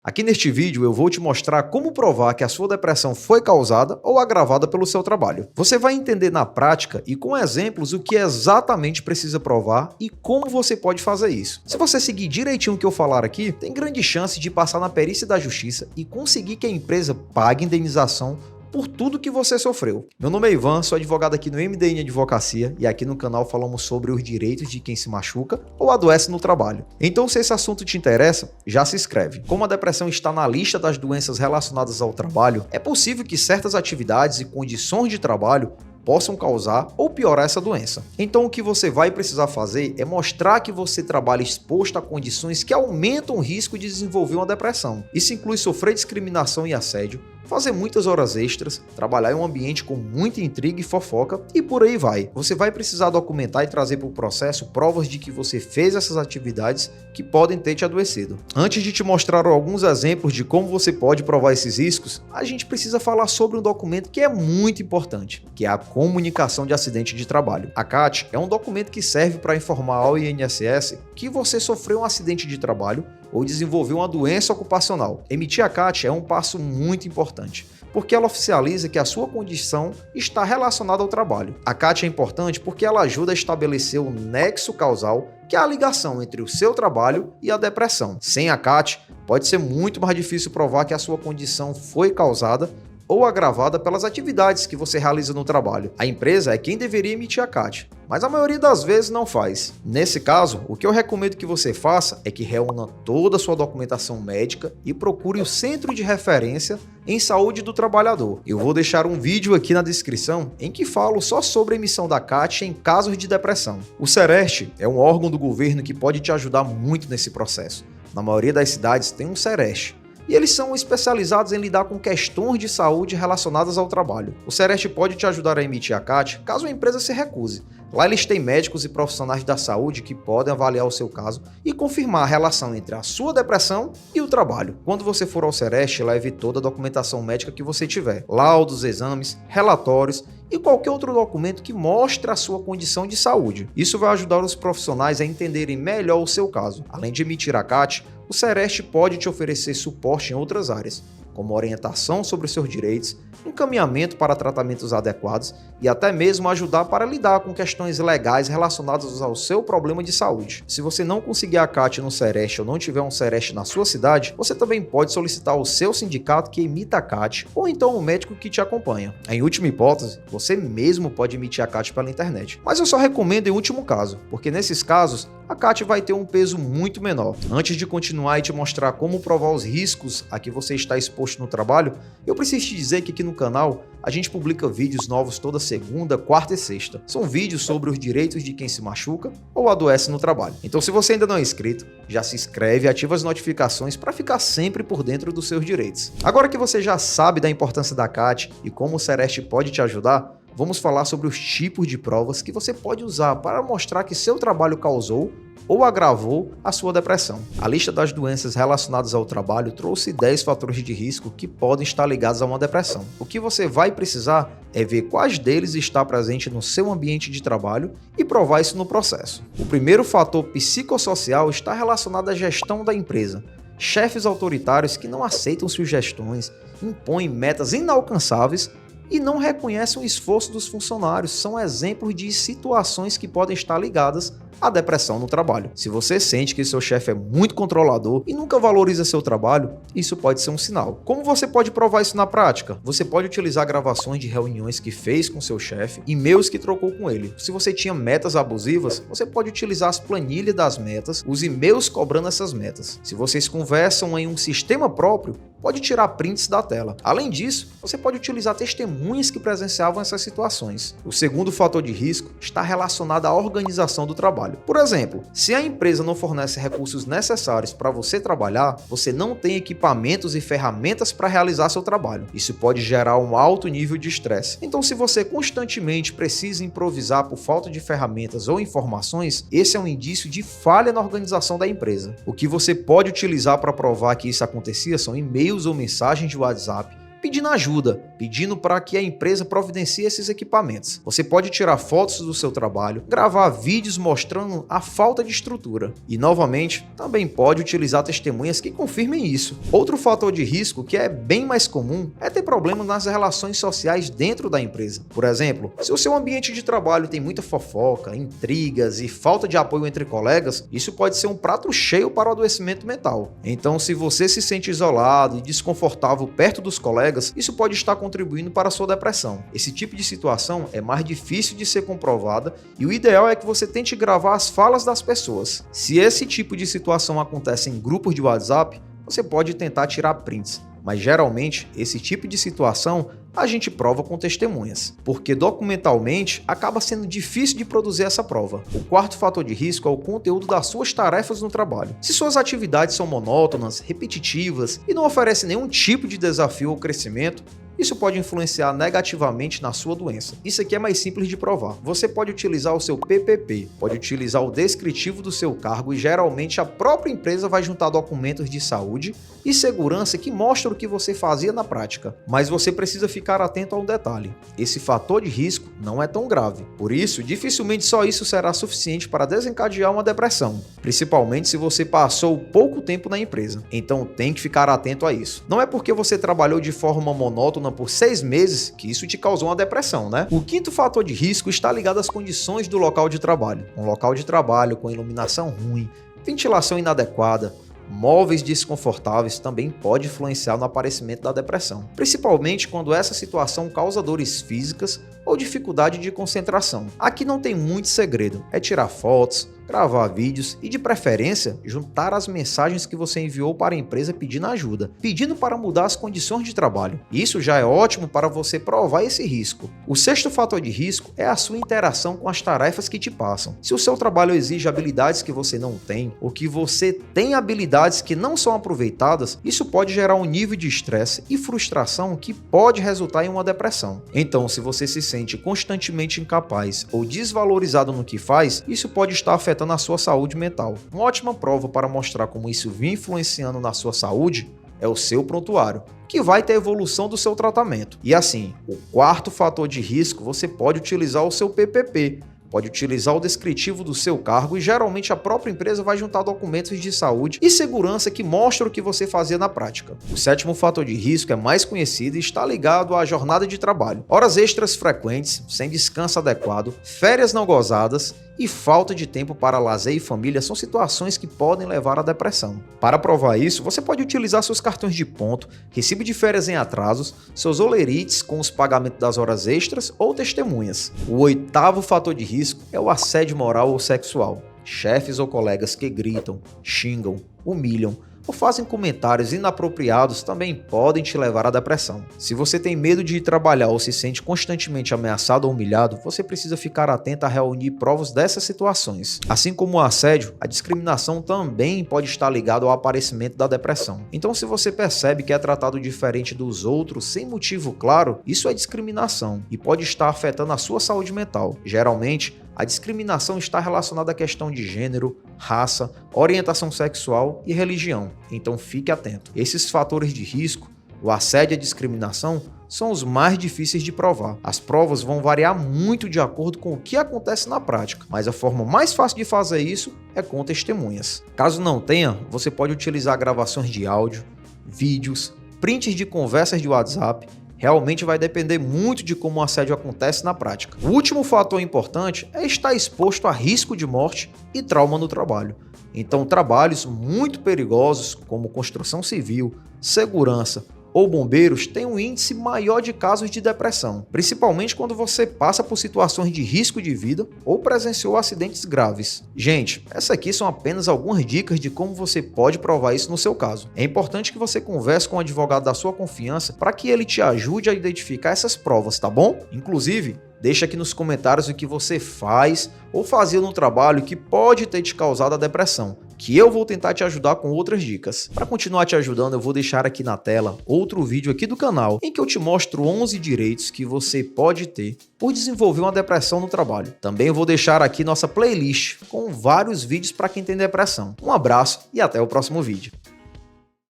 Aqui neste vídeo eu vou te mostrar como provar que a sua depressão foi causada ou agravada pelo seu trabalho. Você vai entender na prática e com exemplos o que exatamente precisa provar e como você pode fazer isso. Se você seguir direitinho o que eu falar aqui, tem grande chance de passar na perícia da justiça e conseguir que a empresa pague indenização por tudo que você sofreu. Meu nome é Ivan, sou advogado aqui no MDN Advocacia e aqui no canal falamos sobre os direitos de quem se machuca ou adoece no trabalho. Então, se esse assunto te interessa, já se inscreve. Como a depressão está na lista das doenças relacionadas ao trabalho, é possível que certas atividades e condições de trabalho possam causar ou piorar essa doença. Então o que você vai precisar fazer é mostrar que você trabalha exposto a condições que aumentam o risco de desenvolver uma depressão. Isso inclui sofrer discriminação e assédio, fazer muitas horas extras, trabalhar em um ambiente com muita intriga e fofoca e por aí vai. Você vai precisar documentar e trazer para o processo provas de que você fez essas atividades que podem ter te adoecido. Antes de te mostrar alguns exemplos de como você pode provar esses riscos, a gente precisa falar sobre um documento que é muito importante, que é a comunicação de acidente de trabalho. A CAT é um documento que serve para informar ao INSS que você sofreu um acidente de trabalho ou desenvolveu uma doença ocupacional. Emitir a CAT é um passo muito importante, porque ela oficializa que a sua condição está relacionada ao trabalho. A CAT é importante porque ela ajuda a estabelecer o nexo causal, que é a ligação entre o seu trabalho e a depressão. Sem a CAT, pode ser muito mais difícil provar que a sua condição foi causada ou agravada pelas atividades que você realiza no trabalho. A empresa é quem deveria emitir a CAT, mas a maioria das vezes não faz. Nesse caso, o que eu recomendo que você faça é que reúna toda a sua documentação médica e procure o Centro de Referência em Saúde do Trabalhador. Eu vou deixar um vídeo aqui na descrição em que falo só sobre a emissão da CAT em casos de depressão. O Sereste é um órgão do governo que pode te ajudar muito nesse processo. Na maioria das cidades tem um Sereste, e eles são especializados em lidar com questões de saúde relacionadas ao trabalho. O Sereste pode te ajudar a emitir a CAT caso a empresa se recuse. Lá eles têm médicos e profissionais da saúde que podem avaliar o seu caso e confirmar a relação entre a sua depressão e o trabalho. Quando você for ao Sereste, leve toda a documentação médica que você tiver, laudos, exames, relatórios e qualquer outro documento que mostre a sua condição de saúde. Isso vai ajudar os profissionais a entenderem melhor o seu caso. Além de emitir a CAT, o Sereste pode te oferecer suporte em outras áreas, como orientação sobre os seus direitos, encaminhamento para tratamentos adequados e até mesmo ajudar para lidar com questões legais relacionadas ao seu problema de saúde. Se você não conseguir a CAT no Sereste ou não tiver um Sereste na sua cidade, você também pode solicitar ao seu sindicato que emita a CAT ou então o médico que te acompanha. Em última hipótese, você mesmo pode emitir a CAT pela internet. Mas eu só recomendo em último caso, porque nesses casos a CAT vai ter um peso muito menor. Antes de continuar e te mostrar como provar os riscos a que você está exposto no trabalho, eu preciso te dizer que aqui no canal a gente publica vídeos novos toda segunda, quarta e sexta. São vídeos sobre os direitos de quem se machuca ou adoece no trabalho. Então, se você ainda não é inscrito, já se inscreve e ativa as notificações para ficar sempre por dentro dos seus direitos. Agora que você já sabe da importância da CAT e como o Sereste pode te ajudar, vamos falar sobre os tipos de provas que você pode usar para mostrar que seu trabalho causou ou agravou a sua depressão. A lista das doenças relacionadas ao trabalho trouxe 10 fatores de risco que podem estar ligados a uma depressão. O que você vai precisar é ver quais deles está presente no seu ambiente de trabalho e provar isso no processo. O primeiro fator psicossocial está relacionado à gestão da empresa. Chefes autoritários que não aceitam sugestões, impõem metas inalcançáveis e não reconhecem o esforço dos funcionários são exemplos de situações que podem estar ligadas à depressão no trabalho. Se você sente que seu chefe é muito controlador e nunca valoriza seu trabalho, isso pode ser um sinal. Como você pode provar isso na prática? Você pode utilizar gravações de reuniões que fez com seu chefe, e-mails que trocou com ele. Se você tinha metas abusivas, você pode utilizar as planilhas das metas, os e-mails cobrando essas metas. Se vocês conversam em um sistema próprio, pode tirar prints da tela. Além disso, você pode utilizar testemunhas que presenciavam essas situações. O segundo fator de risco está relacionado à organização do trabalho. Por exemplo, se a empresa não fornece recursos necessários para você trabalhar, você não tem equipamentos e ferramentas para realizar seu trabalho. Isso pode gerar um alto nível de estresse. Então, se você constantemente precisa improvisar por falta de ferramentas ou informações, esse é um indício de falha na organização da empresa. O que você pode utilizar para provar que isso acontecia são e-mails ou mensagens de WhatsApp, pedindo ajuda, pedindo para que a empresa providencie esses equipamentos. Você pode tirar fotos do seu trabalho, gravar vídeos mostrando a falta de estrutura e, novamente, também pode utilizar testemunhas que confirmem isso. Outro fator de risco que é bem mais comum é ter problemas nas relações sociais dentro da empresa. Por exemplo, se o seu ambiente de trabalho tem muita fofoca, intrigas e falta de apoio entre colegas, isso pode ser um prato cheio para o adoecimento mental. Então, se você se sente isolado e desconfortável perto dos colegas, isso pode estar contribuindo para a sua depressão. Esse tipo de situação é mais difícil de ser comprovada e o ideal é que você tente gravar as falas das pessoas. Se esse tipo de situação acontece em grupos de WhatsApp, você pode tentar tirar prints, mas geralmente esse tipo de situação a gente prova com testemunhas, porque documentalmente acaba sendo difícil de produzir essa prova. O quarto fator de risco é o conteúdo das suas tarefas no trabalho. Se suas atividades são monótonas, repetitivas e não oferecem nenhum tipo de desafio ou crescimento, isso pode influenciar negativamente na sua doença. Isso aqui é mais simples de provar. Você pode utilizar o seu PPP, pode utilizar o descritivo do seu cargo e geralmente a própria empresa vai juntar documentos de saúde e segurança que mostram o que você fazia na prática. Mas você precisa ficar atento a um detalhe. Esse fator de risco não é tão grave. Por isso, dificilmente só isso será suficiente para desencadear uma depressão, principalmente se você passou pouco tempo na empresa. Então tem que ficar atento a isso. Não é porque você trabalhou de forma monótona por 6 meses que isso te causou uma depressão, né? O quinto fator de risco está ligado às condições do local de trabalho. Um local de trabalho com iluminação ruim, ventilação inadequada, móveis desconfortáveis também pode influenciar no aparecimento da depressão, principalmente quando essa situação causa dores físicas ou dificuldade de concentração. Aqui não tem muito segredo, é tirar fotos, gravar vídeos e, de preferência, juntar as mensagens que você enviou para a empresa pedindo ajuda, pedindo para mudar as condições de trabalho. Isso já é ótimo para você provar esse risco. O sexto fator de risco é a sua interação com as tarefas que te passam. Se o seu trabalho exige habilidades que você não tem, ou que você tem habilidades que não são aproveitadas, isso pode gerar um nível de estresse e frustração que pode resultar em uma depressão. Então, se você se sente constantemente incapaz ou desvalorizado no que faz, isso pode estar afetando na sua saúde mental. Uma ótima prova para mostrar como isso vem influenciando na sua saúde é o seu prontuário, que vai ter a evolução do seu tratamento. E assim, o quarto fator de risco, você pode utilizar o seu PPP, pode utilizar o descritivo do seu cargo e geralmente a própria empresa vai juntar documentos de saúde e segurança que mostram o que você fazia na prática. O sétimo fator de risco é mais conhecido e está ligado à jornada de trabalho. Horas extras frequentes, sem descanso adequado, férias não gozadas e falta de tempo para lazer e família são situações que podem levar à depressão. Para provar isso, você pode utilizar seus cartões de ponto, recibo de férias em atrasos, seus olerites com os pagamentos das horas extras ou testemunhas. O oitavo fator de risco é o assédio moral ou sexual. Chefes ou colegas que gritam, xingam, humilham ou fazem comentários inapropriados também podem te levar à depressão. Se você tem medo de ir trabalhar ou se sente constantemente ameaçado ou humilhado, você precisa ficar atento a reunir provas dessas situações. Assim como o assédio, a discriminação também pode estar ligada ao aparecimento da depressão. Então, se você percebe que é tratado diferente dos outros sem motivo claro, isso é discriminação e pode estar afetando a sua saúde mental. Geralmente, a discriminação está relacionada à questão de gênero, raça, orientação sexual e religião, então fique atento. Esses fatores de risco, o assédio e a discriminação, são os mais difíceis de provar. As provas vão variar muito de acordo com o que acontece na prática, mas a forma mais fácil de fazer isso é com testemunhas. Caso não tenha, você pode utilizar gravações de áudio, vídeos, prints de conversas de WhatsApp. Realmente vai depender muito de como o assédio acontece na prática. O último fator importante é estar exposto a risco de morte e trauma no trabalho. Então, trabalhos muito perigosos, como construção civil, segurança ou bombeiros, têm um índice maior de casos de depressão, principalmente quando você passa por situações de risco de vida ou presenciou acidentes graves. Gente, essas aqui são apenas algumas dicas de como você pode provar isso no seu caso. É importante que você converse com um advogado da sua confiança para que ele te ajude a identificar essas provas, tá bom? Inclusive, deixa aqui nos comentários o que você faz ou fazia no trabalho que pode ter te causado a depressão, que eu vou tentar te ajudar com outras dicas. Para continuar te ajudando, eu vou deixar aqui na tela outro vídeo aqui do canal, em que eu te mostro 11 direitos que você pode ter por desenvolver uma depressão no trabalho. Também eu vou deixar aqui nossa playlist com vários vídeos para quem tem depressão. Um abraço e até o próximo vídeo.